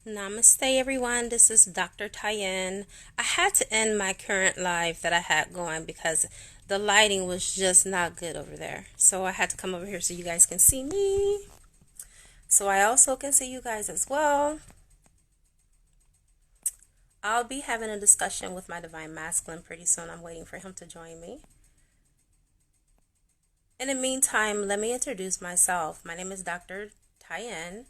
Namaste, everyone. This is Dr. Tyen. I had to end my current live that I had going because the lighting was just not good over there. So I had to come over here so you guys can see me. So I also can see you guys as well. I'll be having a discussion with my Divine Masculine pretty soon. I'm waiting for him to join me. In the meantime, let me introduce myself. My name is Dr. Tyen.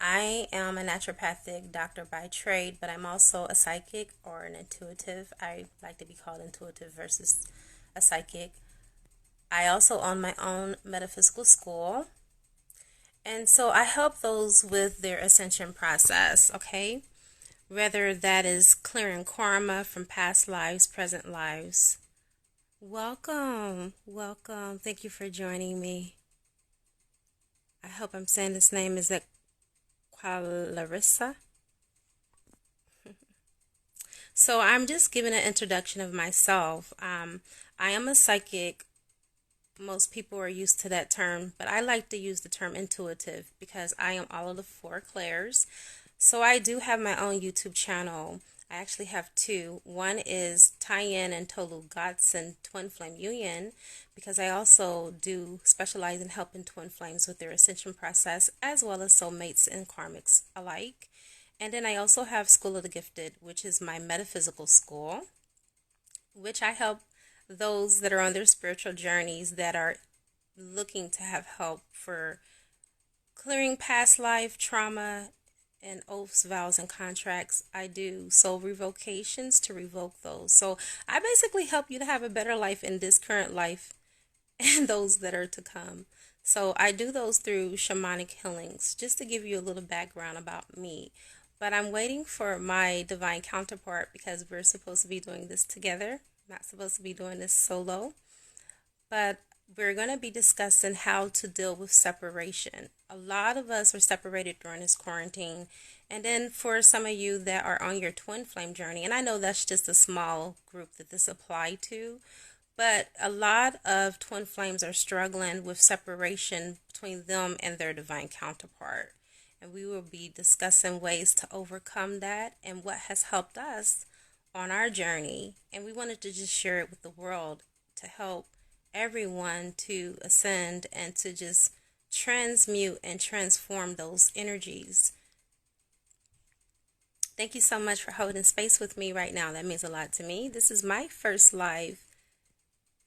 I am a naturopathic doctor by trade, but I'm also a psychic or an intuitive. I like to be called intuitive versus a psychic. I also own my own metaphysical school. And so I help those with their ascension process, okay? Whether that is clearing karma from past lives, present lives. Welcome, welcome. Thank you for joining me. I hope I'm saying this name. Is that Larissa? So I'm just giving an introduction of myself. I am a psychic. Most people are used to that term, but I like to use the term intuitive because I am all of the four clairs. So I do have my own YouTube channel. I actually have two. One is Tyen and Tolu Godson Twin Flame Union, because I also do specialize in helping twin flames with their ascension process, as well as soulmates and karmics alike. And then I also have School of the Gifted, which is my metaphysical school, which I help those that are on their spiritual journeys that are looking to have help for clearing past life trauma and oaths, vows, and contracts. I do soul revocations to revoke those. So I basically help you to have a better life in this current life and those that are to come. So I do those through shamanic healings, just to give you a little background about me. But I'm waiting for my divine counterpart because we're supposed to be doing this together. I'm not supposed to be doing this solo. But we're going to be discussing how to deal with separation. A lot of us are separated during this quarantine. And then for some of you that are on your twin flame journey, and I know that's just a small group that this applies to, but a lot of twin flames are struggling with separation between them and their divine counterpart. And we will be discussing ways to overcome that and what has helped us on our journey. And we wanted to just share it with the world to help everyone to ascend and to just transmute and transform those energies. Thank you so much for holding space with me right now. That means a lot to me. This is my first live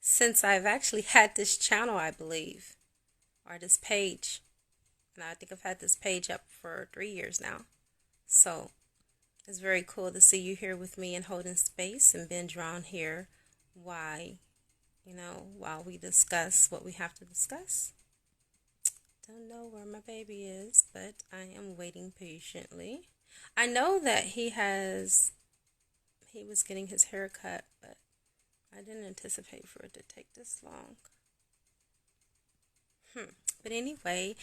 since I've actually had this channel, I believe, or this page. And I think I've had this page up for 3 years now. So it's very cool to see you here with me and holding space and being drawn here. Why? While we discuss what we have to discuss. Don't know where my baby is, but I am waiting patiently. I know that he was getting his hair cut, but I didn't anticipate for it to take this long. But anyway,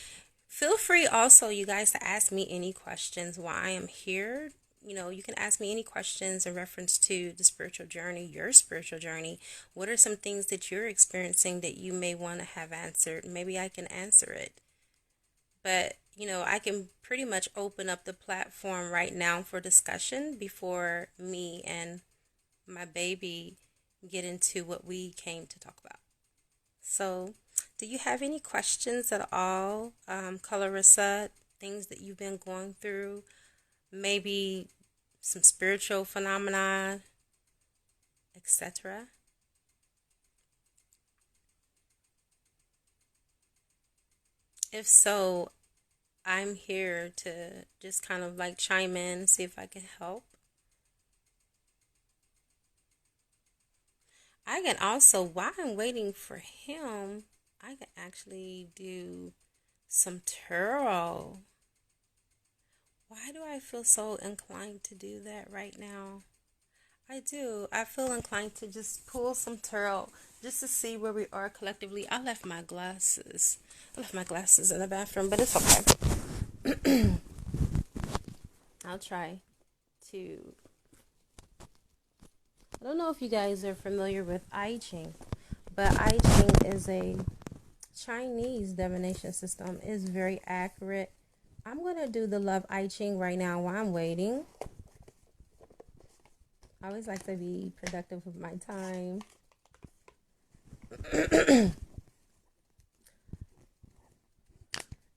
feel free also, you guys, to ask me any questions while I am here. You can ask me any questions in reference to the spiritual journey, your spiritual journey. What are some things that you're experiencing that you may want to have answered? Maybe I can answer it. But, I can pretty much open up the platform right now for discussion before me and my baby get into what we came to talk about. So, do you have any questions at all, Clarissa? Things that you've been going through? Maybe some spiritual phenomena, etc. If so, I'm here to just kind of like chime in and see if I can help. I can also, while I'm waiting for him, I can actually do some tarot. Why do I feel so inclined to do that right now? I do. I feel inclined to just pull some tarot just to see where we are collectively. I left my glasses. In the bathroom, but it's okay. I'll try to. I don't know if you guys are familiar with I Ching, but I Ching is a Chinese divination system. It's very accurate, I'm going to do the love I Ching right now while I'm waiting. I always like to be productive with my time.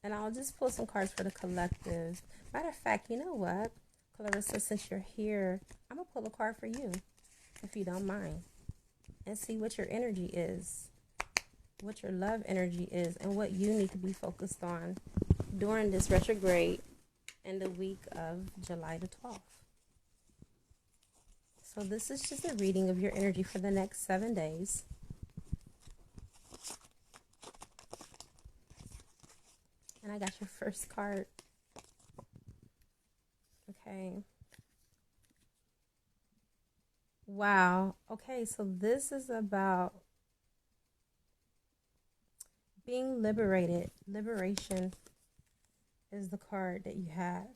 And I'll just pull some cards for the collective. Matter of fact, you know what? Clarissa, since you're here, I'm going to pull a card for you, if you don't mind, and see what your energy is, what your love energy is, and what you need to be focused on during this retrograde in the week of July the 12th. So this is just a reading of your energy for the next 7 days. And I got your first card. Okay. Wow. Okay, so this is about being liberated. Liberation is the card that you have.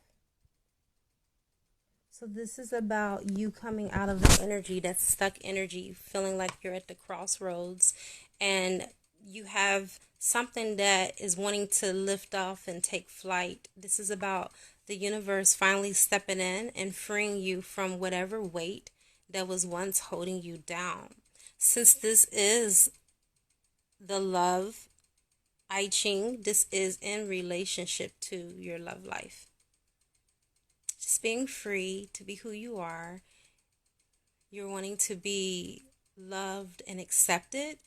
So this is about you coming out of the energy, that stuck energy, feeling like you're at the crossroads and you have something that is wanting to lift off and take flight. This is about the universe finally stepping in and freeing you from whatever weight that was once holding you down. Since this is the love I Ching, this is in relationship to your love life. Just being free to be who you are. You're wanting to be loved and accepted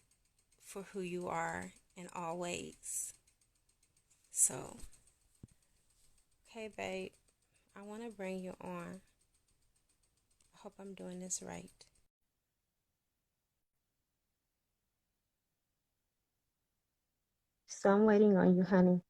for who you are in all ways. So, okay, babe, I want to bring you on. I hope I'm doing this right. So I'm waiting on you, honey.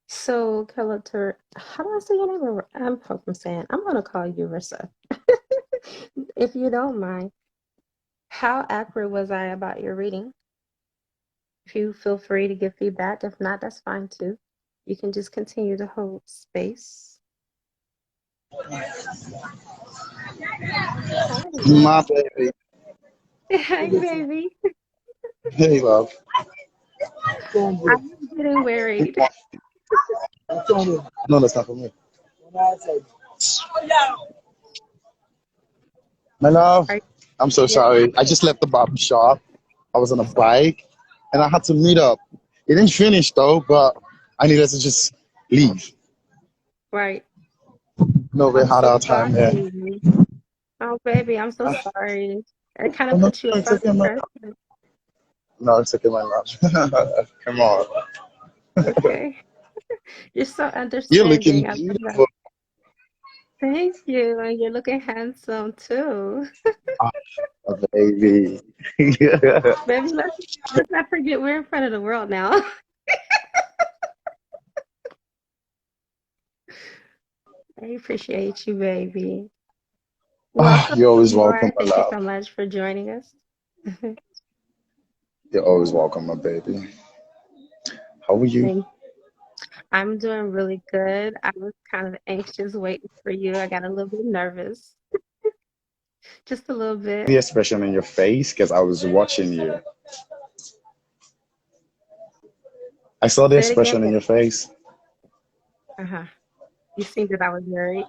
So, Kelator, how do I say your name? I hope I'm saying. I'm gonna call you Rissa, if you don't mind. How accurate was I about your reading? If you feel free to give feedback, if not, that's fine too. You can just continue to hold space. Hi, My love. baby. Hi, baby. Hey, love. I'm getting worried. No, that's not for me. My love, Are I'm so you, sorry. I just left the barber shop. I was on a bike and I had to meet up. It didn't finish though, but I needed to just leave. right? No, we I'm had so our time there. sorry. Oh, baby, I'm so Uh, sorry. I kind oh, of no, put you no, it's above okay, my love. pressure. No, it's okay, my love. Come on. Okay. You're so You're looking understanding. I love that. beautiful. Thank you. And you're looking handsome too. Ah, baby. Yeah. Baby, let's not forget we're in front of the world now. I appreciate you, baby. Ah, Welcome you're always welcome, aboard. my Thank you love. so much for joining us. You're always welcome, my baby. How are you? Thank I'm doing really good. I was kind of anxious waiting for you. I got a little bit nervous, just a little The bit. expression in your face because I was watching you. I saw the Say it again, expression in but your face. uh-huh. You seen that I was married.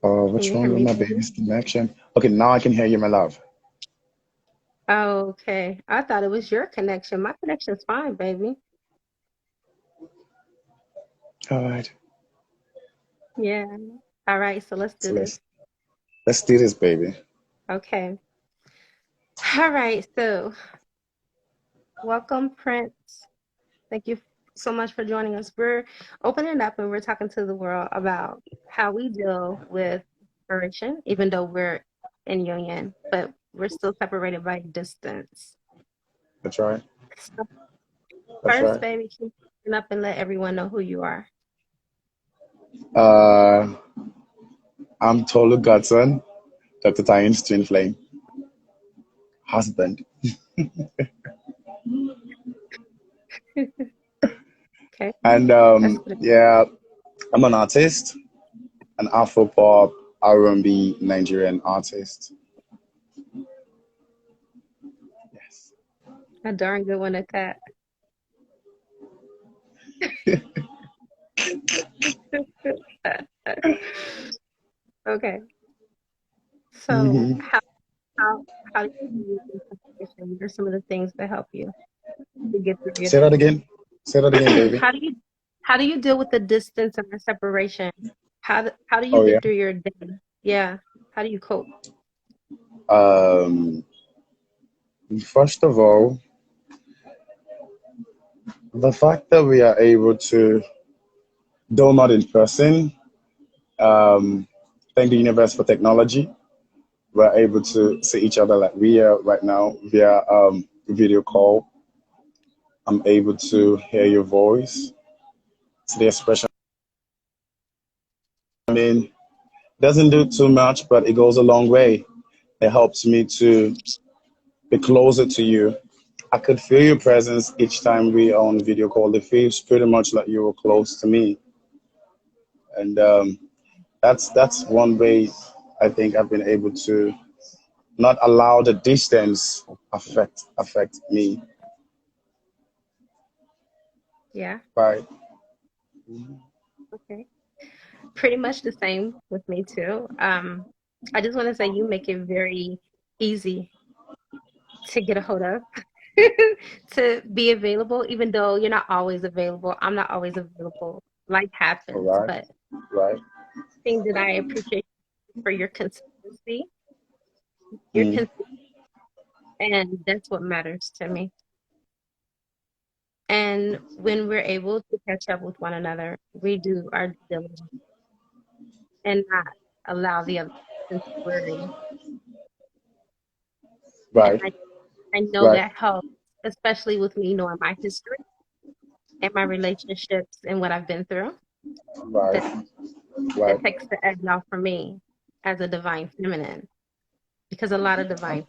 Can What's you wrong hear with me, my baby? baby's connection? Okay, now I can hear you, my love. Oh, okay. I thought it was your connection. My connection's fine, baby. All right. Yeah. All right, so let's do So this. let's do this, baby. Okay. All right, so welcome, Prince. Thank you so much for joining us. We're opening up and we're talking to the world about how we deal with separation, even though we're in union, but we're still separated by distance. That's right. So That's first, right. baby, can you open up and let everyone know who you are? Uh, I'm Tolu Godson, Dr. Tyne's twin flame husband. Okay, And that's good. yeah, I'm an artist, an Afro pop, R&B Nigerian artist. Yes. A darn good one at that. Okay, so Hmm. how do you deal with separation? What are some of the things that help you to get through your Say that again. Say that again, day? baby. How do you deal with the distance and the separation? How do you Oh yeah. get through your day? Yeah. How do you cope? Um, First of all, the fact that we are able to, though not in person, um, thank the universe for technology. We're able to see each other like we are right now via video call. I'm able to hear your voice, see the expression. I mean, doesn't do too much, but it goes a long way. It helps me to be closer to you. I could feel your presence each time we are on video call. It feels pretty much like you were close to me, and that's one way I think I've been able to not allow the distance affect me. Yeah. Right. Okay. Pretty much the same with me too. I just want to say you make it very easy to get a hold of, to be available, even though you're not always available. I'm not always available. Life All happens, right. but Right. thing that I appreciate for your consistency, your Mm, cons and that's what matters to me. And when we're able to catch up with one another, we do our due diligence and not allow the other person to worry. And right. I know Right. that helps, especially with me knowing my history and my relationships and what I've been through. Right. That Right. that takes the edge off for me as a divine feminine, because a lot of divine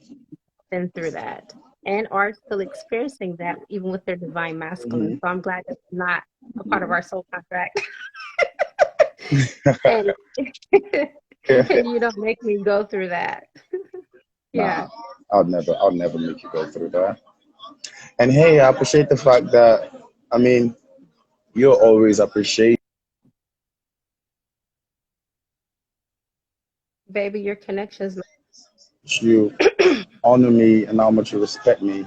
been through that and are still experiencing that even with their divine masculine. Mhm. So I'm glad that's not a part of our soul contract. And and you don't make me go through that. Yeah. Nah, I'll never make you go through that. And hey, I appreciate the fact that, I mean, you'll always appreciate Baby, your connections. you honor me and how much you respect me.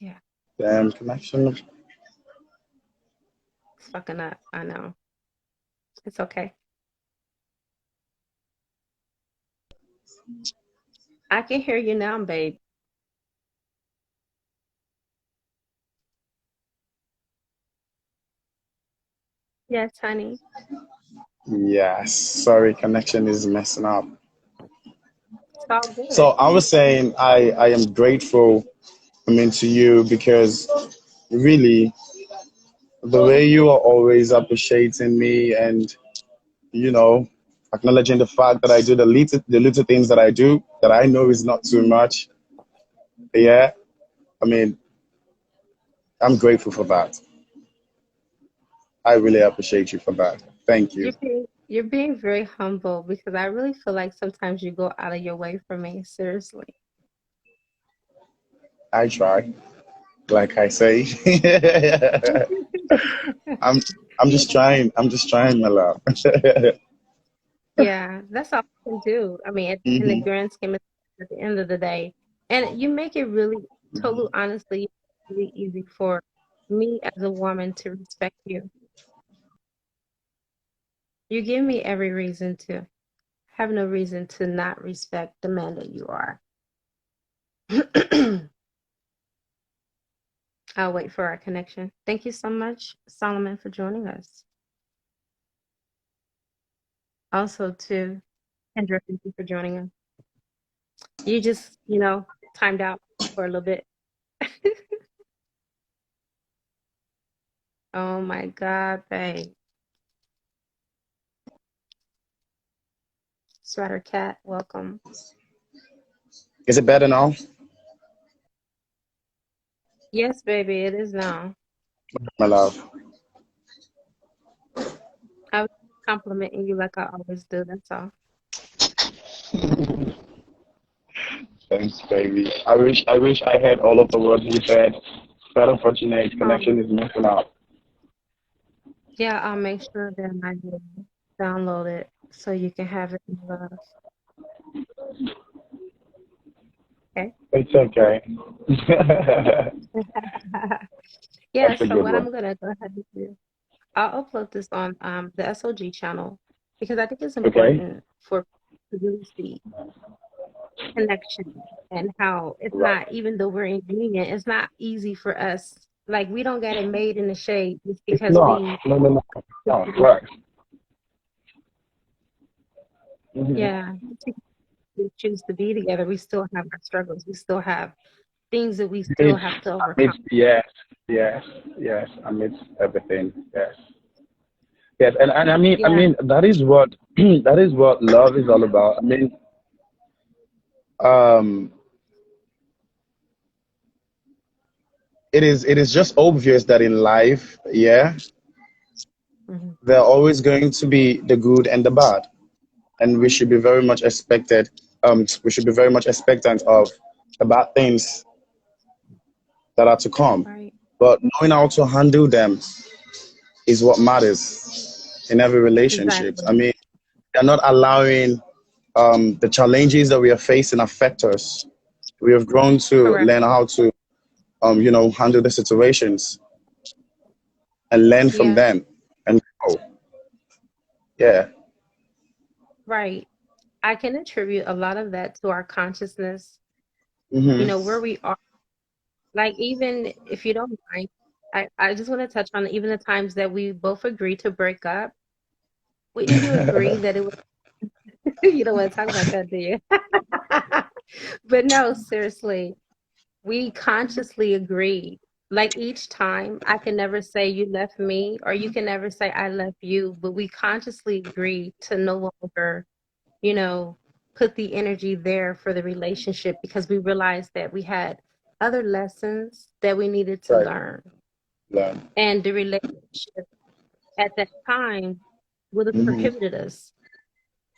Yeah, Damn connection. it's fucking up. I know. It's okay. I can hear you now, babe. Yes, honey. Yes, sorry, connection is messing up. It's all So good. I was saying I am grateful, I mean, to you because really the way you are always appreciating me and you know, acknowledging the fact that I do the little things that I do that I know is not too much. Yeah, I mean, I'm grateful for that. I really appreciate you for that. Thank you. You're being very humble because I really feel like sometimes you go out of your way for me. Seriously. I try, like I say. I'm. I'm just trying. I'm just trying, my love. Yeah, that's all we can do. I mean, in the Hmm. grand scheme of things, at the end of the day, and you make it really, totally, honestly, really easy for me as a woman to respect you. You give me every reason to have no reason to not respect the man that you are. I'll wait for our connection. Thank you so much, Solomon, for joining us. Also, to Kendra, thank you for joining us. You just, timed out for a little bit. Oh my God, babe. Sweater Cat, welcome. Is it better now, Yes, baby, it is now. my love? I was complimenting you like I always do, that's all. Thanks, baby. I wish I had all of the words you said, but unfortunately, Um, connection is messing up. yeah, I'll make sure that I will download it so you can have it in love. Okay. It's okay. Yeah, That's a so good what one. I'm gonna go ahead and do, I'll upload this on the SOG channel because I think it's Okay. important for to really see connection and how it's Right. not, even though we're in union, it's not easy for us. Like we don't get it made in the shade just It's because not. we, No, no, no. No. Right. Hmm. yeah, just because we choose to be together. We still have our struggles. We still have things that we still Amidst, have to overcome. amidst, yes, yes, yes, amidst everything, yes, yes, and Yeah. that is what that is what love is all about. Um, it is just obvious that in life, yeah, Hmm. there are always going to be the good and the bad, and we should be very much expected. We should be very much expectant of the bad things that are to come, Right. but knowing how to handle them is what matters in every relationship. Exactly. They're not allowing the challenges that we are facing affect us. We have grown to Correct. learn how to, handle the situations and learn from Yeah. them and grow. Yeah. Right. I can attribute a lot of that to our consciousness, Hmm. where we are. Like, even if you don't mind, I just want to touch on even the times that we both agreed to break up. Wouldn't you agree that it was, you don't want to talk about that, do you? But no, seriously, we consciously agreed. Like each time, I can never say you left me, or you can never say I left you, but we consciously agreed to no longer, you know, put the energy there for the relationship because we realized that we had other lessons that we needed to Right. learn. Learn. And the relationship at that time would have Hmm. prohibited us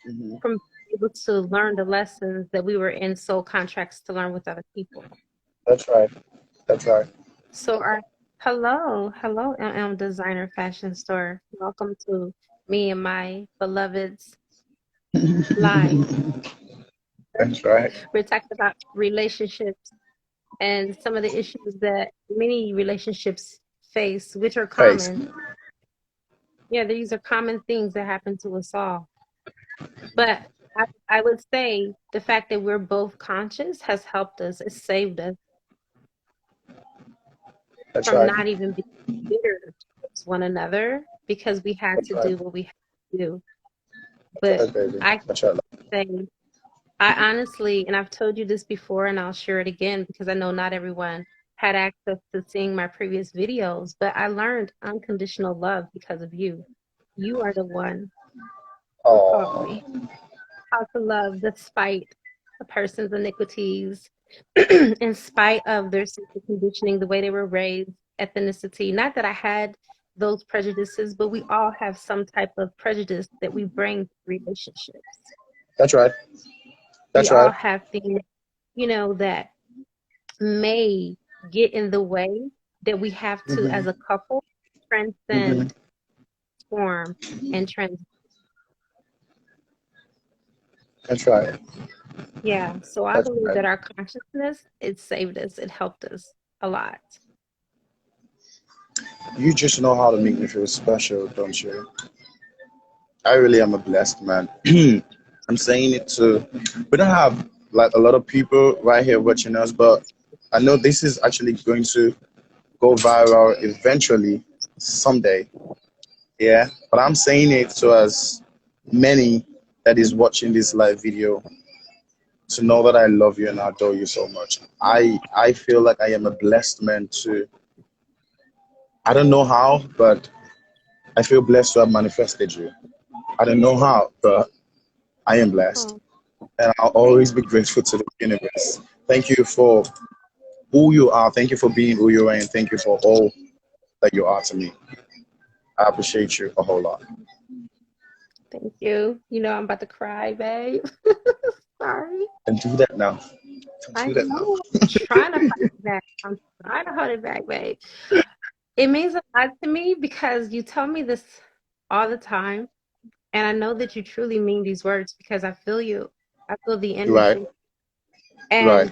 Hmm. from being able to learn the lessons that we were in soul contracts to learn with other people. That's right. That's right. So our hello, MM Designer Fashion Store. Welcome to me and my beloveds live. That's right. We're talking about relationships and some of the issues that many relationships face, which are Face. common. Yeah, these are common things that happen to us all. But I would say the fact that we're both conscious has helped us. It saved us That's from right. not even being bitter towards one another because we had That's to right. do what we had to do. That's But right, baby. I can That's right. say, I honestly, and I've told you this before and I'll share it again because I know not everyone had access to seeing my previous videos, but I learned unconditional love because of you. You are the one who taught Oh, me how to love despite a person's iniquities, in spite of their social conditioning, the way they were raised, ethnicity. Not that I had those prejudices, but we all have some type of prejudice that we bring to relationships. that's right. We That's all right. have things, that may get in the way that we have to, Hmm. as a couple, Hmm. transcend. transform and trans. That's right. Yeah, so I That's believe right. that our consciousness, it saved us, it helped us a lot. You just know how to make me feel special, don't you? I really am a blessed man. I'm saying it to, we don't have like a lot of people right here watching us, but I know this is actually going to go viral eventually someday. Yeah. But I'm saying it to as many that is watching this live video to know that I love you and adore you so much. I feel like I am a blessed man to, I don't know how, but I feel blessed to have manifested you. I don't know how, but I am blessed. Oh, And I'll thank always be grateful to the universe. Thank you for who you are. Thank you for being who you are, and thank you for all that you are to me. I appreciate you a whole lot. thank you. You know I'm about to cry, babe. Sorry. And do that now. Don't I do that now. know. I'm trying to hold it back. I'm trying to hold it back, babe. It means a lot to me because you tell me this all the time. And I know that you truly mean these words because I feel you. I feel the Right, energy. right. And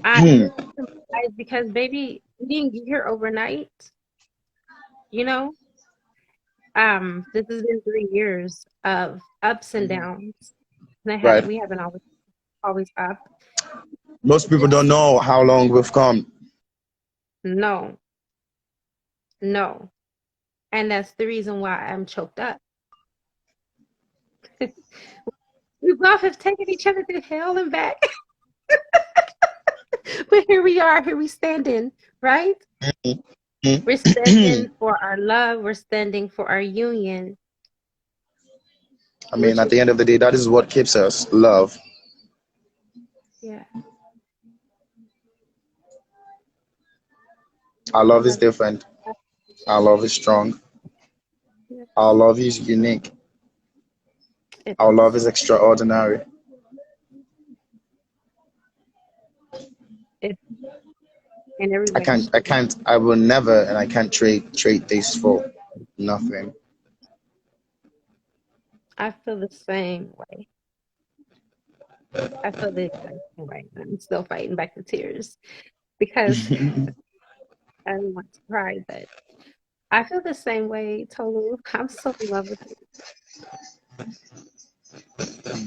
I am surprised because, baby, we didn't get here overnight. You know, this has been 3 years of ups and downs. And Right. we haven't always up. Most people don't Just know how long we've come. no, no. And that's the reason why I'm choked up. We both have taken each other to hell and back. But here we are, here we standing, right? We're I standing for our love, we're standing for our union, mean, which at is, the end of the day, that is what keeps us love. yeah, Our I love is love different. it. Our love is strong. Yes, Our love is unique. it Our love is. is extraordinary. It, in every way, I will never, and I can't trade this for nothing. I feel the same way. I feel the exact same way. I'm still fighting back the tears because I don't want to cry, but I feel the same way, Tolu. I'm so in love with you.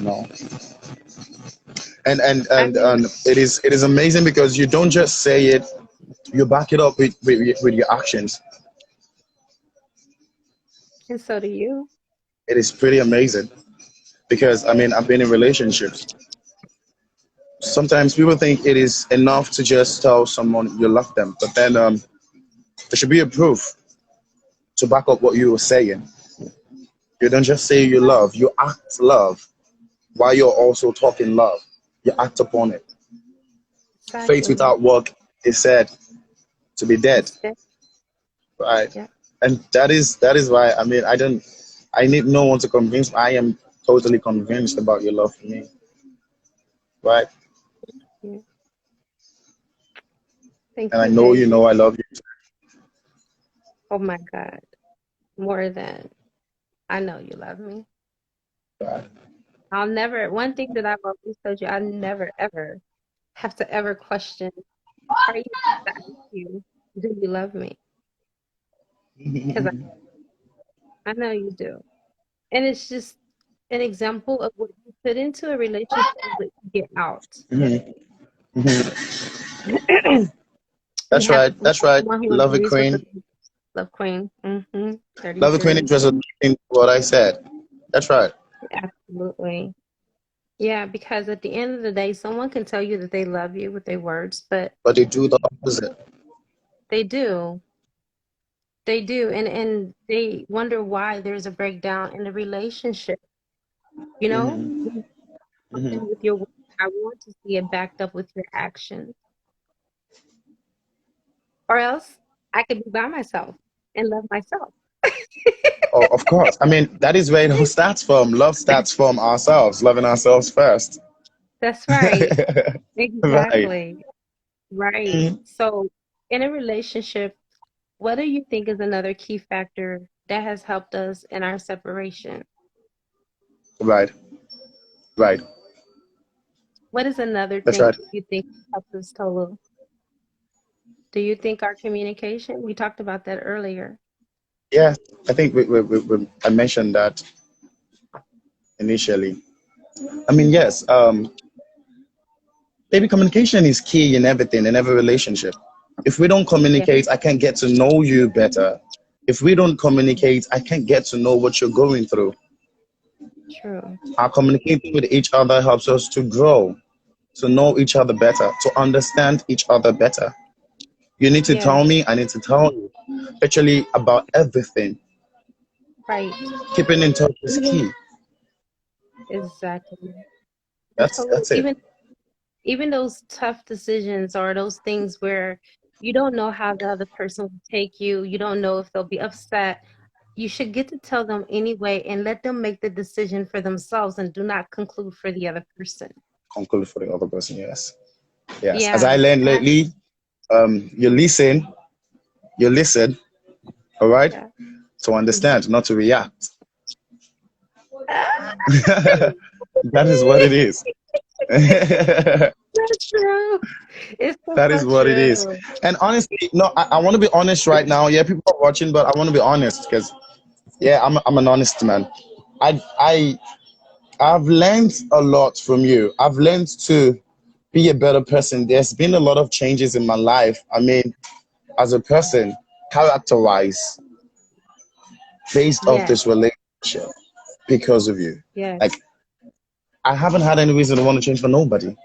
No. And mean, it is amazing because you don't just say it, you back it up with your actions. and so do you. It is pretty amazing because I mean I've been in relationships. Sometimes people think it is enough to just tell someone you love them, but then there should be a proof to back up what you were saying. You don't just say you love, you act love while you're also talking love. You act upon it. Faith Exactly. without work is said to be dead, It's that, right? yeah. And that is why I mean I need no one to convince me. I am totally convinced about your love for me, right? Yeah. Thank And I you, know you babe. know I love you. Oh my God. More than I know you love me. Right? I'll never, one thing that I've always told you, I never ever have to ever question or even have to ask you, do you love me? Because I know you do. And it's just an example of what you put into a relationship is what you get out. Mhm, mhm. We have we That's have right. someone who Love a agrees with the queen. love queen. 30 Love a queen is series. just repeating what I said. That's right. Absolutely. Yeah, because at the end of the day, someone can tell you that they love you with their words, but But they do the opposite. they do. They do. And they wonder why there's a breakdown in the relationship. You know, Hmm. you Hmm. something with your words. I want to see it backed up with your actions. Or else I could be by myself and love myself. Oh, of course. I mean, that is where it all starts from. Love starts from ourselves, loving ourselves first. That's right. Right. Exactly. Right. Mhm. So in a relationship, what do you think is another key factor? that has helped us in our separation. Right, right. What is another That's thing right. you think helped us total? Do you think our communication? We talked about that earlier. Yeah, I think I mentioned that initially. I mean, yes, maybe communication is key in everything, in every relationship. If we don't Yeah, communicate, I can't get to know you better. If we don't communicate, I can't get to know what you're going through. true. Our communicating with each other helps us to grow, to know each other better, to understand each other better. You need to Yeah, tell me, I need to tell you. Actually, about everything. right. Keeping in touch is key. Exactly. I told That's it. even those tough decisions or those things where you don't know how the other person will take you, you don't know if they'll be upset. You should get to tell them anyway and let them make the decision for themselves and do not conclude for the other person. Conclude for the other person. Yes, yes. As I Yeah. learned And I, lately, you listen, you listen. All right, yeah. to understand, not to react. Ah, That is what it is. That so true. It's so, is so what it is. true. And honestly, no, I want to be honest right now. Yeah, people are watching, but I want to be honest because yeah, I'm an honest man. I I've learned a lot from you. I've learned to be a better person. There's been a lot of changes in my life. I mean, as a person, character-wise, based off Yes, this relationship because of you. yes. Like, I haven't had any reason to want to change for nobody.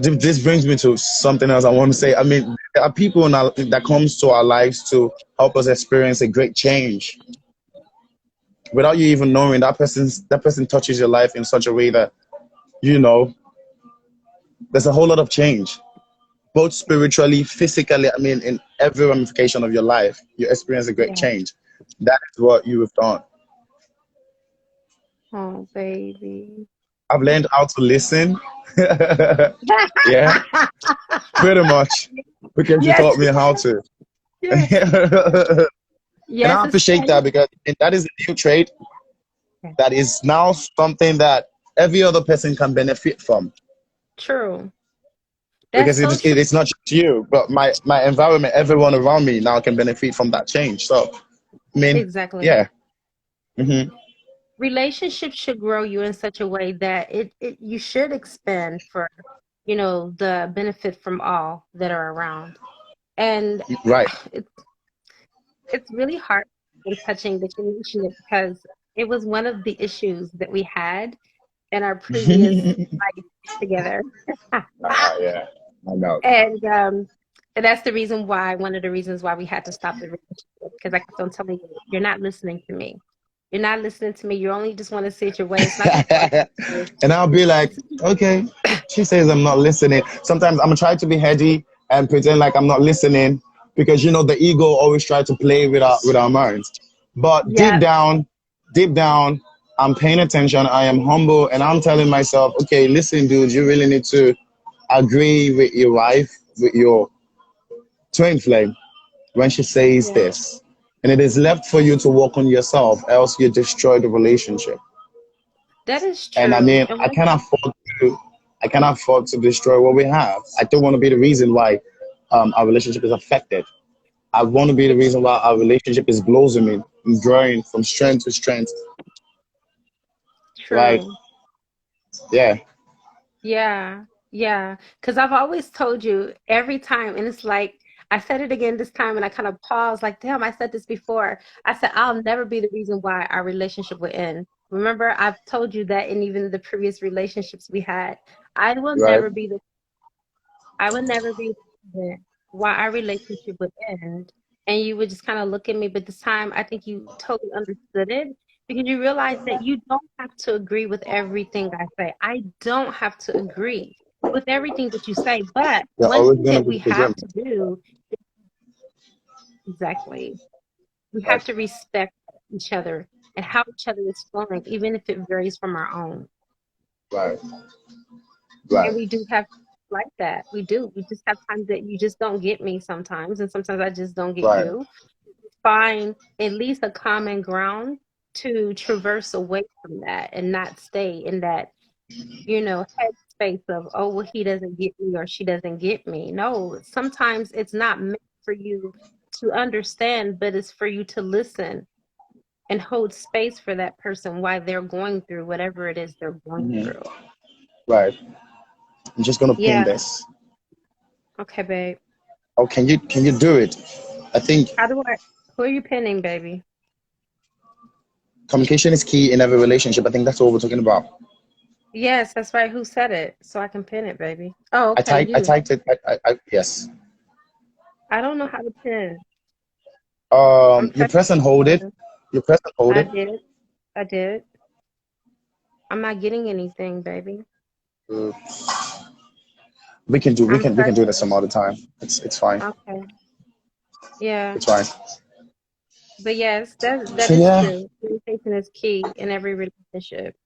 This brings me to something else I want to say. I mean, there are people that comes to our lives to help us experience a great change without you even knowing that person touches your life in such a way that you know there's a whole lot of change, both spiritually, physically. I mean, in every ramification of your life, you experience a great Yeah. change. That is what you have done. Oh, baby. I've learned how to listen. Yeah, pretty much because you Yes, taught me how to. yes. And Yes, I it's appreciate that because that is a new trait that is now something that every other person can benefit from. true. That's Because so true. it's not just you, but my environment, everyone around me now can benefit from that change. So, I mean, Exactly. yeah, hmm Relationships should grow you in such a way that it you should expand for, the benefit from all that are around. And right. it's it's really hard with touching that you mentioned it because it was one of the issues that we had in our previous life together. Yeah, I know. And that's the reason why, one of the reasons why we had to stop the relationship, because I kept on telling you, you're not listening to me. You're not listening to me. You only just want to see it your way. It's not going to work this way. And I'll be like, It's, okay, she says I'm not listening. Sometimes I'm gonna try to be heady and pretend like I'm not listening because the ego always try to play with our minds. But yeah, deep down, I'm paying attention. I am humble, and I'm telling myself, okay, listen, dude, you really need to agree with your wife, with your twin flame when she says yeah, this. And it is left for you to work on yourself, else you destroy the relationship. that is And I true. mean, And one, I cannot afford to destroy what we have. I don't want to be the reason why our relationship is affected. I want to be the reason why our relationship is blossoming and growing from strength to strength. Right? true. Yeah. Yeah, yeah. Because I've always told you every time, and it's like I said it again this time, and I kind of paused, like, damn, I said this before. I said, I'll never be the reason why our relationship will end. Remember, I've told you that in even the previous relationships we had. I will Right. never be the I would never be the reason why our relationship would end. And you would just kind of look at me, but this time I think you totally understood it because you realize that you don't have to agree with everything I say. I don't have to agree with everything that you say, but You're one always thing gonna that be we the have presenter. to do, exactly, we have Right. to respect each other and how each other is feeling, even if it varies from our own. Right. And Right. we do have like that. We do. We just have times that you just don't get me sometimes, and sometimes I just don't get Right. you. find at least a common ground to traverse away from that and not stay in that, headspace of, oh, well, he doesn't get me or she doesn't get me. No, sometimes it's not meant for you to understand, but it's for you to listen and hold space for that person while they're going through whatever it is they're going through. Right. I'm just gonna pin Yeah. this. Okay, babe. Oh, can you do it? I think How do I, who are you pinning, baby? communication is key in every relationship. I think that's what we're talking about. Yes, that's right. Who said it? So I can pin it, baby. Oh, I okay, typed I you. typed it. Yes. I don't know how to pin. I'm You pressing press and the hold it. button. You press and hold I it. did. I did. I'm not getting anything, baby. Uh, we can do we I'm can we can do this pressing. some other time. It's fine. Okay. Yeah. It's fine. But yes, that So is yeah, true. Communication is key in every relationship.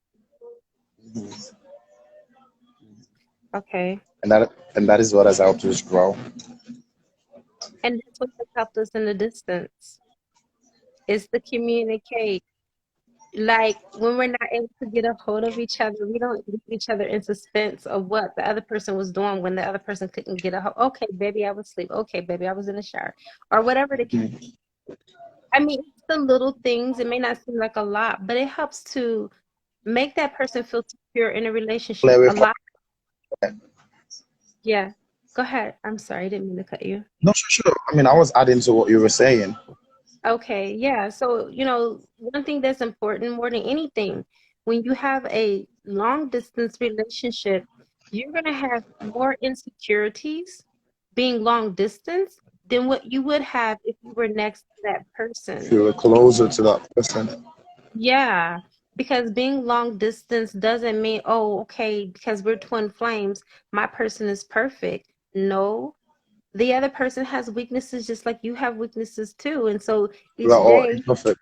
Okay. and that is what has helped us grow. And that's what has helped us in the distance. Is to communicate. Like when we're not able to get a hold of each other, we don't leave each other in suspense of what the other person was doing when the other person couldn't get a hold. Okay, baby, I was asleep. Okay, baby, I was in the shower, or whatever the case. Mhm. I mean, it's the little things. It may not seem like a lot, but it helps to make that person feel secure in a relationship. A Clarify. lot. Yeah. Go ahead. I'm sorry, I didn't mean to cut you. No, sure, sure. I mean, I was adding to what you were saying. Okay, yeah. So, one thing that's important more than anything, when you have a long distance relationship, you're going to have more insecurities being long distance than what you would have if you were next to that If person. you were closer to that person. Yeah, because being long distance doesn't mean, oh, okay, because we're twin flames, my person is perfect. No, the other person has weaknesses just like you have weaknesses too. And so We are each all day, imperfect,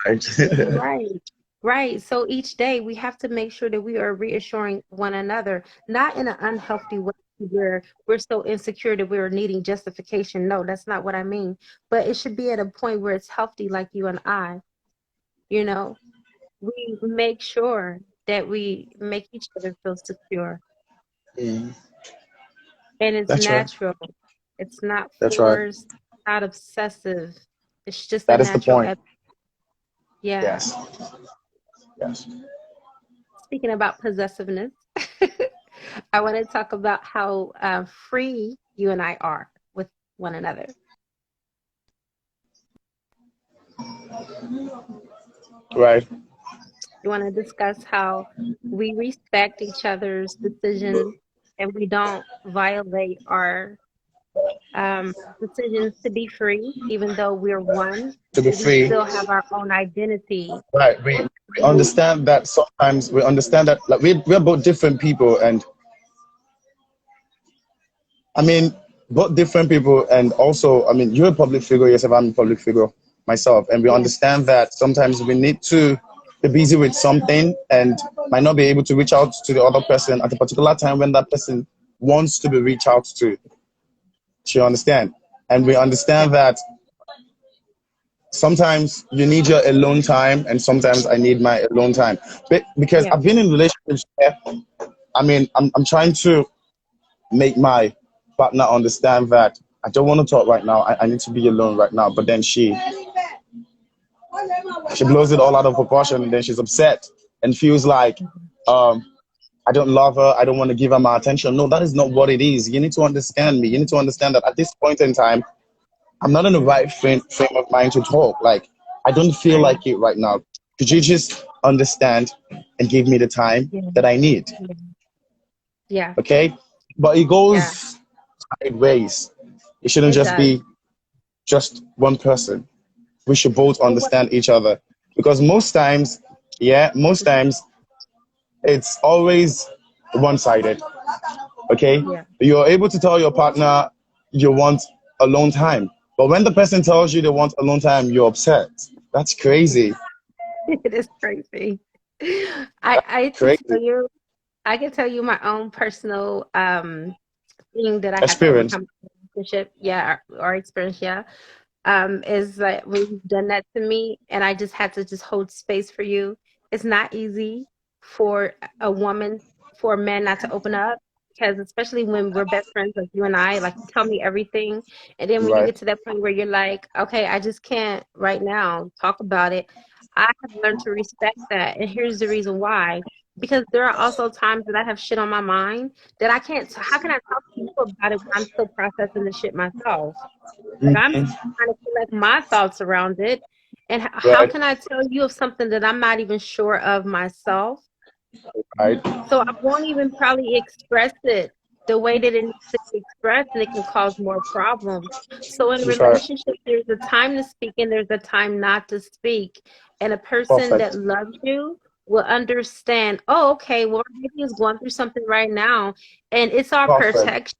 right? right, right. So each day we have to make sure that we are reassuring one another, not in an unhealthy way where we're so insecure that we're needing justification. No, that's not what I mean. But it should be at a point where it's healthy, like you and I, you know, we make sure that we make each other feel secure. Mm, And it's that's right. natural. It's not That's right. forced, not obsessive. It's just a That is the natural point. yeah. Yes. Yes. Speaking about possessiveness, I want to talk about how free you and I are with one another. Right. You want to discuss how we respect each other's decisions and we don't violate our decisions to be free, even though we're one, To be but we free. still have our own identity. Right. We understand that sometimes we understand that like we're both different people, and I mean both different people, and also I mean you're a public figure yourself, I'm a public figure myself, and we Yeah, understand that sometimes we need to be busy with something and might not be able to reach out to the other person at a particular time when that person wants to be reached out to. Do you understand? And we yeah, understand that sometimes you need your alone time and sometimes I need my alone time. But because yeah, I've been in relationships where, I mean, I'm trying to make my partner understand that I don't want to talk right now. I need to be alone right now. But then she blows it all out of proportion and then she's upset and feels like mhm, um, I don't love her. I don't want to give her my attention. No, that is not what it is. You need to understand me. You need to understand that at this point in time, I'm not in the right frame of mind to talk. Like, I don't feel yeah, like it right now. Could you just understand and give me the time yeah, that I need? yeah, yeah, Okay? But it yeah. goes sideways. It shouldn't It just does. be just one person. We should both But what? understand each other. Because most times, yeah, most times it's always one sided. Okay? Yeah, You're able to tell your partner you want alone time. But when the person tells you they want alone time, you're upset. That's crazy. it is crazy. That's I can crazy. tell you, I can tell you my own personal thing that I had to Experience. overcome in a relationship. Yeah, or experience. Yeah. is that when you've done that to me and I just had to just hold space for you. It's not easy for a woman, for a man not to open up because especially when we're best friends like you and I, like you tell me everything. And then when you Right. get to that point where you're like, okay, I just can't right now talk about it. I have learned to respect that. And here's the reason why. Because there are also times that I have shit on my mind that I can't, how can I talk to you about it when I'm still processing the shit myself? Like I'm Mhm. still trying to collect my thoughts around it. And how Right. can I tell you of something that I'm not even sure of myself? Right. So I won't even probably express it the way that it needs to be expressed, and it can cause more problems. So in a That's right. relationship, there's a time to speak and there's a time not to speak. And a person that Perfect. loves you will understand, oh, okay, well, maybe is going through something right now. And it's our Perfect. protection.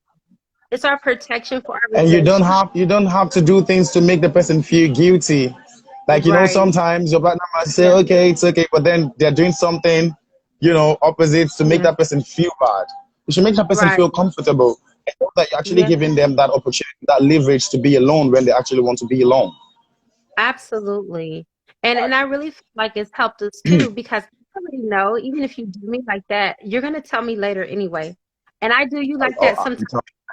It's our protection for our And relationship. you don't have to do things to make the person feel guilty. Like, Right. sometimes your partner might say, Yeah. okay, it's okay, but then they're doing something, opposites to make Yeah. that person feel bad. You should make that person Right. feel comfortable and know that you're actually Yeah. giving them that opportunity, that leverage to be alone when they actually want to be alone. Absolutely. And I really feel like it's helped us too because I already know, even if you do me like that, you're gonna tell me later anyway. And I do you like Oh, that sometimes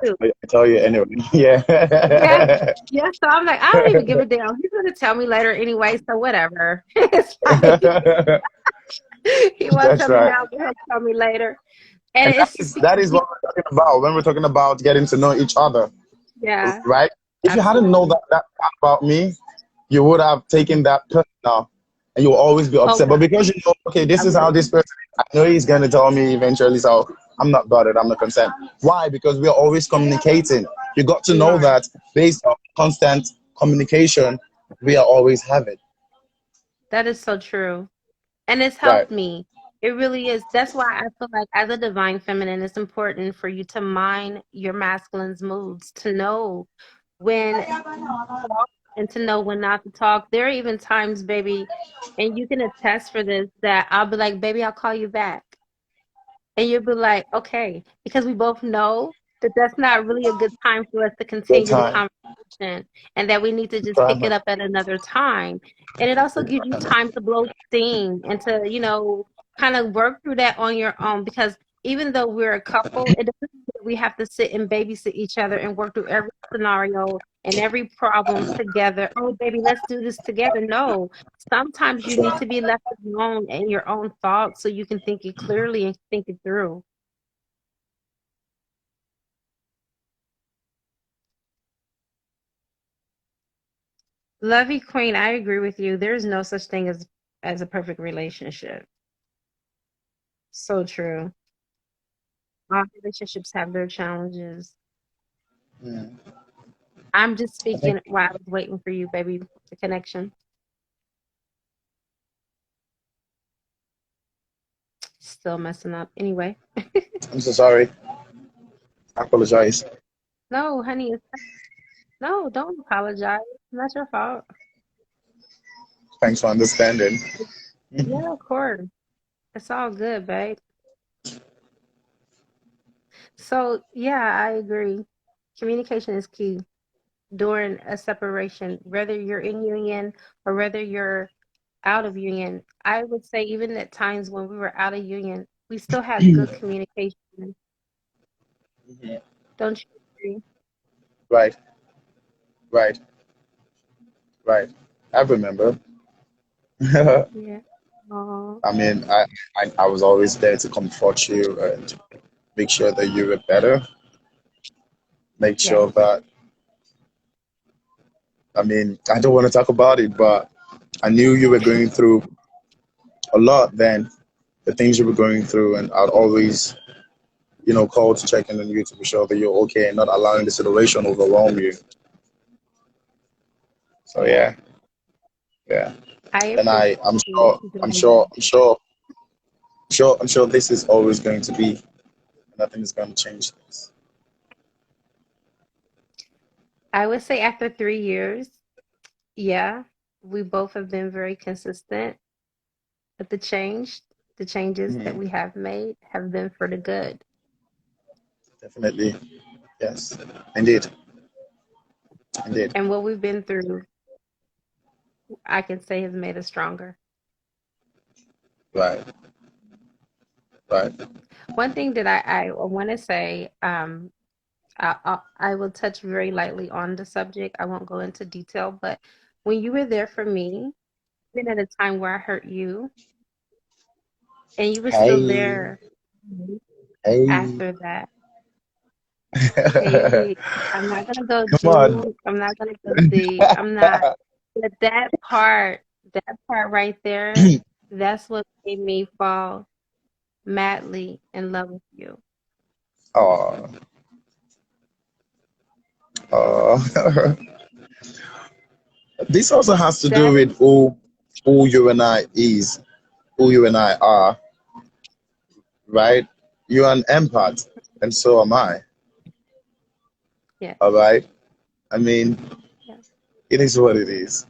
too. I tell you anyway. Yeah. Yeah. Yeah. So I'm like, I don't even give a damn. He's gonna tell me later anyway, so whatever. It's like he won't That's tell me right. now, but he'll tell me later. And And it's just that because is what we're talking about when we're talking about getting to know each other, yeah, right? If you hadn't known absolutely. that part about me, you would have taken that personal and you will always be Oh upset. But God, because okay, I this is how would. this person is, I know he's going to tell me eventually, so I'm not bothered, I'm not concerned. Why? Because we are always communicating. You got to We know are. that based on constant communication, we are always having. That is so true. And it's Right. helped me. It really is. That's why I feel like as a divine feminine, it's important for you to mind your masculine's moods, to know when to talk and to know when not to talk. There are even times, baby, and you can attest for this, that I'll be like, baby, I'll call you back. And you'll be like, okay, because we both know that that's not really a good time for us to Good continue the time. conversation and that we need to just pick Time. it up at another time. And it also gives you time to blow steam and to, kind of work through that on your own because even though we're a couple, it doesn't mean that we have to sit and babysit each other and work through every scenario and every problem together. Oh, baby, let's do this together. No, sometimes you need to be left alone in your own thoughts so you can think it clearly and think it through. Lovey Queen, I agree with you. There's no such thing as a perfect relationship. So true. All relationships have their challenges. Mm. I'm just I think speaking while I was waiting for you, baby, the connection. Still messing up. Anyway. I'm so sorry. I apologize. No, honey, no, don't apologize. It's not your fault. Thanks for understanding. Yeah, of course. It's all good, babe. So, yeah, I agree. Communication is key during a separation, whether you're in union or whether you're out of union. I would say even at times when we were out of union, we still had good communication. Mhm. Don't you agree? Right, right, right. I remember. I Yeah. Oh, mean, I was always there to comfort you and make sure that you were better. Make sure yes. that, I mean, I don't want to talk about it, but I knew you were going through a lot then, the things you were going through, and I'd always, call to check in on you to be sure that you're okay and not allowing the situation overwhelm you. So yeah, yeah. I And appreciate I'm you sure, doing that. I'm sure this is always going to be, nothing is going to change this. I would say after 3 years, yeah, we both have been very consistent, but the changes that Mhm. we have made have been for the good. Definitely. Yes, indeed. Indeed. And what we've been through, I can say, has made us stronger. Right. Right. One thing that I want to say, I will touch very lightly on the subject. I won't go into detail, but when you were there for me, even at a time where I hurt you, and you were still Hey. there Hey. after that. Come Baby, I'm not gonna go on. June. I'm not gonna go deep. I'm not. But that part right there, that's what made me fall madly in love with you. Oh. Oh. This also has to do That is with who you and I is, who you and I are, right? You're an empath, and so am I. yes, All right. I mean, yes, it is what it is.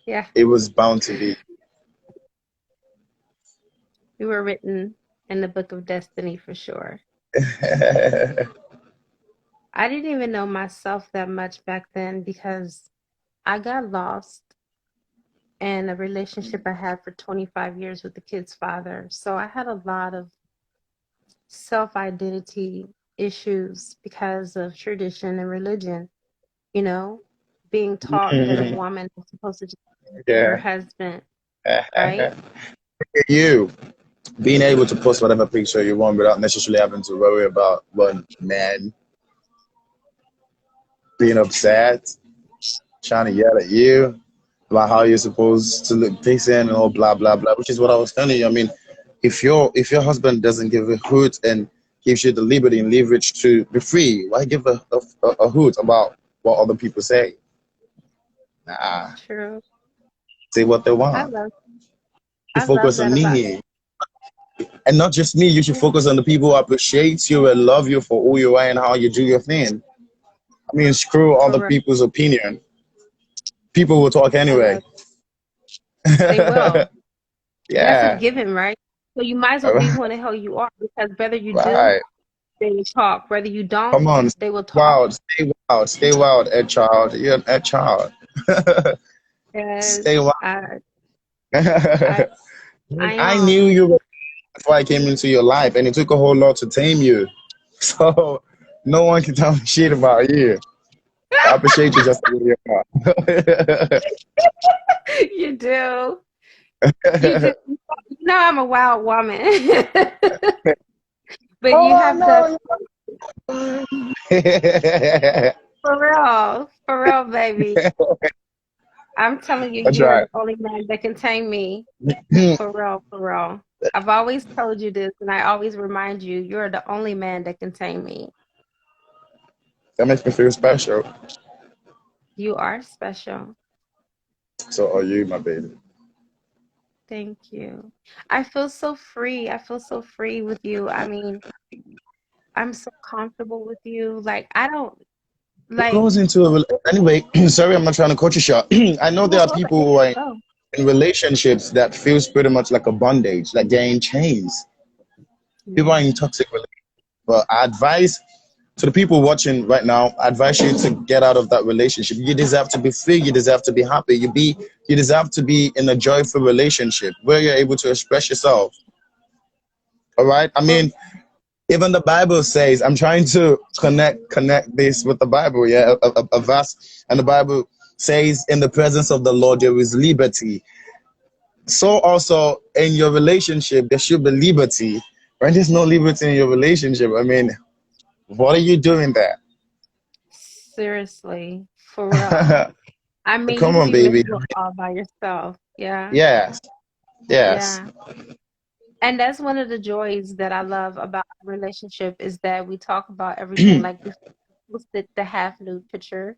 yeah. It was bound to be. We were written in the book of destiny for sure. I didn't even know myself that much back then because I got lost in a relationship I had for 25 years with the kid's father. So I had a lot of self-identity issues because of tradition and religion, you know, being taught that a woman is supposed to just be her Yeah. husband, right? You being able to post whatever picture you want without necessarily having to worry about one man being upset, trying to yell at you about how you're supposed to look decent and all blah blah blah, which is what I was telling you. I mean, if your husband doesn't give a hoot and gives you the liberty and leverage to be free, why give a hoot about what other people say? Nah, True. say what they I want. love You I love focus that on about me. And not just me, you should you. focus on the people who appreciate you and love you for who you are and how you do your thing. I mean, screw For other real. people's opinion. People will talk I anyway. love they will. That's a Yeah, given, right? So you might as well be who the hell you are because whether you do, right. they will talk. Whether you don't, Come on, they will talk. wild, stay wild, Ed child. You're an Ed child. Yes, Stay wild. I I I knew am. you before I came into your life, and it took a whole lot to tame you. So no one can tell me shit about you. I appreciate you just the way you You do. You do. are. You know I'm a wild woman. But you Oh have that no! That's for real, baby. I'm telling you, you are right. the only man that can tame me. For real, for real. I've always told you this, and I always remind you, you're the only man that can tame me. That makes me feel special. You are special. So are you, my baby. Thank you. I feel so free. I feel so free with you. I mean, I'm so comfortable with you. Like, I don't It like, goes into anyway. Sorry, I'm not trying to cut you short. I know there no, are go people ahead. who are Oh, in relationships that feels pretty much like a bondage, like they're in chains. People are yeah. in toxic relationships. But I advise to the people watching right now, I advise you to get out of that relationship. You deserve to be free. You deserve to be happy. You deserve to be in a joyful relationship where you're able to express yourself. All right. I For mean, even the Bible says, I'm trying to connect this with the Bible, yeah, a verse, and the Bible says, in the presence of the Lord there is liberty. So also in your relationship there should be liberty. When there's no liberty in your relationship, I mean, what are you doing there? seriously, for real. I mean, Come you'd on, be baby. miserable all by yourself. Yeah. Yes, yes. Yeah. And that's one of the joys that I love about our relationship is that we talk about everything. Like we posted the half nude picture.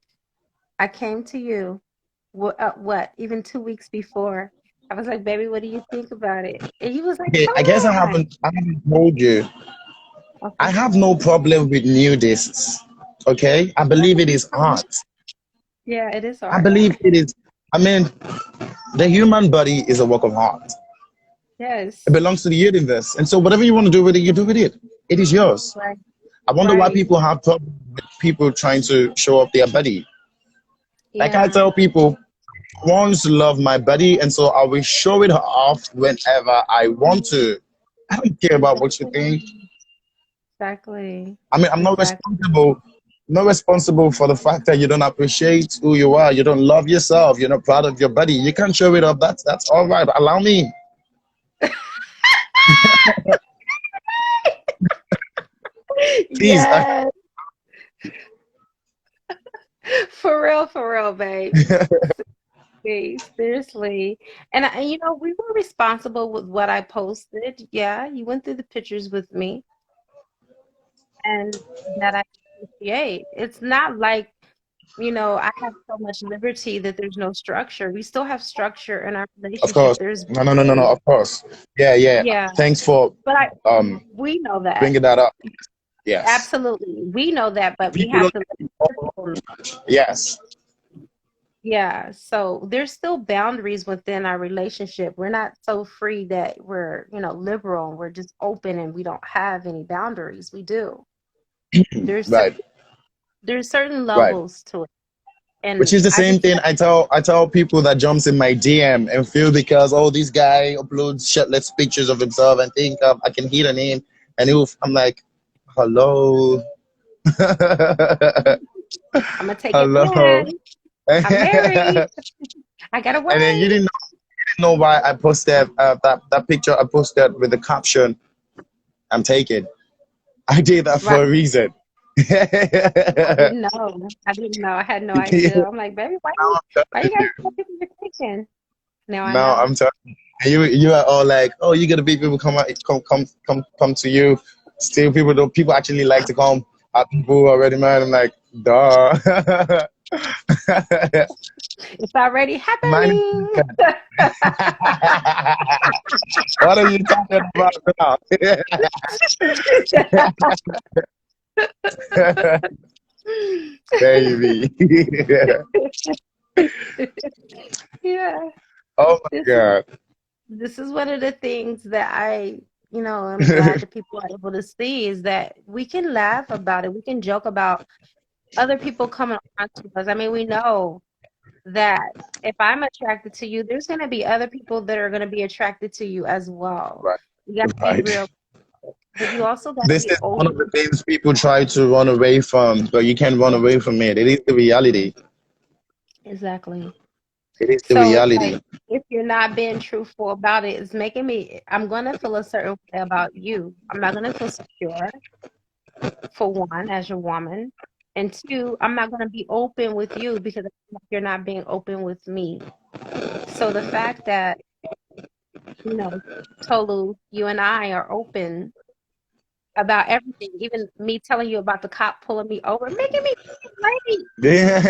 I came to you, what, even 2 weeks before. I was like, baby, what do you think about it? And you was like, Okay, I guess fine. I haven't told you. I Okay. have no problem with nudists. Okay, I believe it is art. Yeah, it is I art. believe it is. I mean, the human body is a work of art. It Yes. belongs to the universe. And so whatever you want to do with it, you do with it. It is yours. Right. I wonder why Right. people have problems. with people trying to show off their body. Like I Yeah. tell people, I want to love my body, and so I will show it off whenever I want to. I don't care about what you think. Exactly. Exactly. I mean, I'm not Exactly. responsible. Not responsible for the fact that you don't appreciate who you are. You don't love yourself. You're not proud of your body. You can't show it off. That's all right. Allow me. Please. Yes, for real, babe. Seriously. And we were responsible with what I posted. Yeah, you went through the pictures with me, and that I appreciate. It's not like, I have so much liberty that there's no structure. We still have structure in our Of relationship. course. There's No, no, no, no, no. boundaries. Of course. Yeah, yeah. Yeah, Thanks for but um we know that. bringing that up. Yes. Absolutely. We know that, but we People have don't to let get other involved people know. too much. Yes. Yeah, so there's still boundaries within our relationship. We're not so free that we're, liberal and we're just open and we don't have any boundaries. We do. There's cer- Right. there's certain Right. levels to it. Which And is the I same just thing I tell people that jumps in my DM and feel because this guy uploads shirtless pictures of himself and think I can hit on him and I'm like, hello, I'm gonna take it hello, back. and I'm married. I got a then you wife. didn't know why I posted that picture I posted with the caption, "I'm taken." I did that Right. for a reason. I didn't know. I didn't know. I had no idea. I'm like, baby, why you guys tell people you're taken? Now I Now know. I'm telling you, you are all like, oh, you gotta be people come out, come to you. Still, people actually like to come. People who are already married. I'm like, duh. It's already Mine happening. what are you talking about now? Baby. Yeah. Oh my This is God. this is one of the things that I'm glad that people are able to see is that we can laugh about it. We can joke about other people coming on to us. I mean, we know that if I'm attracted to you, there's going to be other people that are going to be attracted to you as well. Right, You got to be right. real, but you also got to This be is one of the open. things people try to run away from, but you can't run away from it. It is the reality. Exactly. It is the So it's like reality. if you're not being truthful about it, it's making me, I'm going to feel a certain way about you. I'm not going to feel secure, for one, as your woman. And two, I'm not going to be open with you because I feel like you're not being open with me. So the fact that, you know, Tolu, you and I are open about everything, even me telling you about the cop pulling me over, making me feel great, Yeah.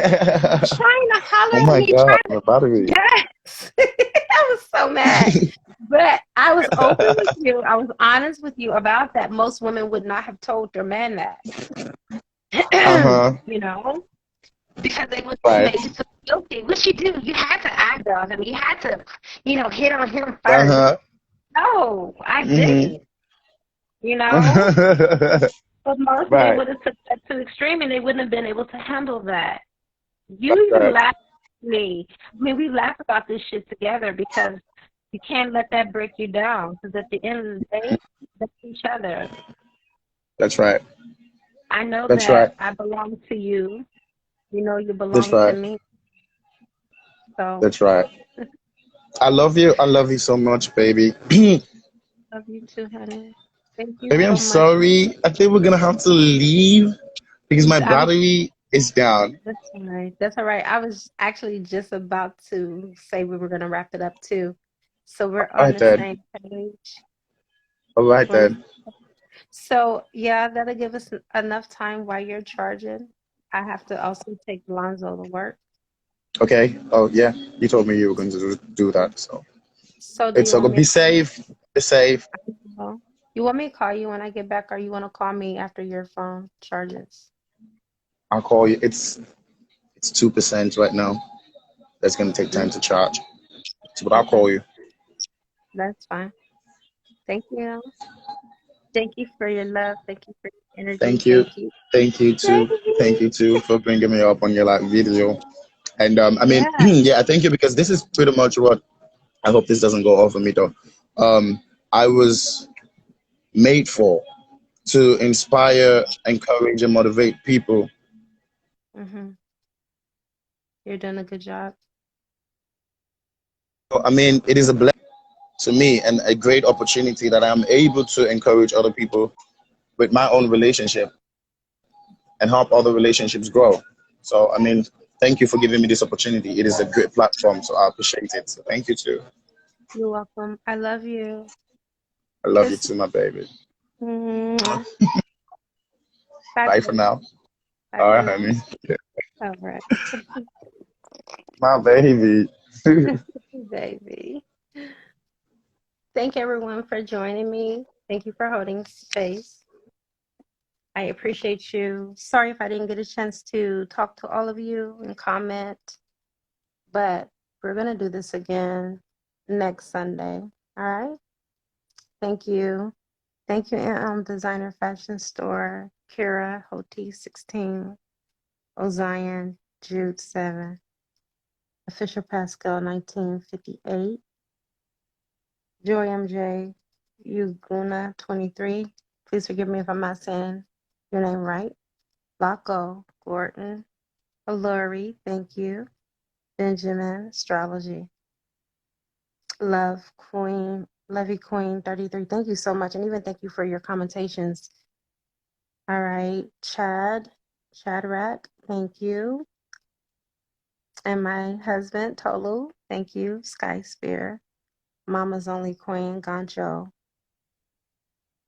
trying to holler Oh at my me, God, trying to, my battery. yes, I was so mad. But I was open with you. I was honest with you about that. Most women would not have told their man that, Uh-huh. because they would have Right. made you feel guilty. What you do, you had to act on him. You had to, hit on him first. Uh-huh. No, I Mm-hmm. didn't, you know? But most men Right. would have took that to the extreme and they wouldn't have been able to handle that. That's You even right. laughed at me. I mean, we laugh about this shit together because you can't let that break you down. Because at the end of the day, that's each other. That's right. I know That's right. that I belong to you. You know you That's belong to right. me. So, That's right. I love you. I love you so much, baby. love you too, honey. Thank you Baby, I'm so much. sorry. I think we're gonna have to leave because my I was battery is down. That's all right. That's all right. I was actually just about to say we were going to wrap it up too. So we're All on right the then. same page. All right We're on then. the- So yeah, that'll give us enough time while you're charging. I have to also take Lonzo to work. Okay. Oh yeah. You told me you were going to do that. So So do it's you all want good. me Be to call safe. Be safe. you? You want me to call you when I get back, or you want to call me after your phone charges? I'll call you. It's 2% right now. That's gonna take time Mm, to charge. So, but I'll okay, call you. that's fine. Thank you. Thank you for your love. Thank you for energy. Thank you. Thank you. Thank you too. Baby. Thank you too for bringing me up on your like video. And I mean, Yeah. yeah, I thank you because this is pretty much what I hope this doesn't go off of me though. I was made for to inspire, encourage, and motivate people. Hmm. You're doing a good job. So, I mean, it is a blessing to me and a great opportunity that I am able to encourage other people with my own relationship and help other relationships grow. So, I mean, thank you for giving me this opportunity. It is a great platform, so I appreciate it. So, thank you too. You're welcome. I love you. I love you Kiss. too, my baby. Mwah. Bye, Bye for baby. now. Bye All for right, now. honey. Yeah. All right. My baby. Baby. Thank everyone for joining me. Thank you for holding space. I appreciate you. Sorry if I didn't get a chance to talk to all of you and comment, but we're going to do this again next Sunday. All right. Thank you. Thank you, Designer Fashion Store, Kira, Hoti 16, Ozion, Jude 7, Official Pascal 1958, Joy MJ, Uguna 23. Please forgive me if I'm not saying your name right. Laco, Gordon, Aluri, thank you. Benjamin, Astrology. Love, Queen, Levy Queen 33. Thank you so much. And even thank you for your commentations. All right. Shadrach, thank you. And my husband, Tolu, thank you. Sky Spear. Mama's Only Queen, Gancho.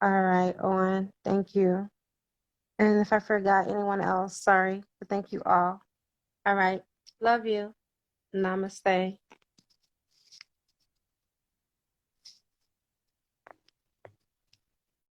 All right, Owen, thank you. And if I forgot anyone else, sorry, but thank you all. All right. Love you. Namaste.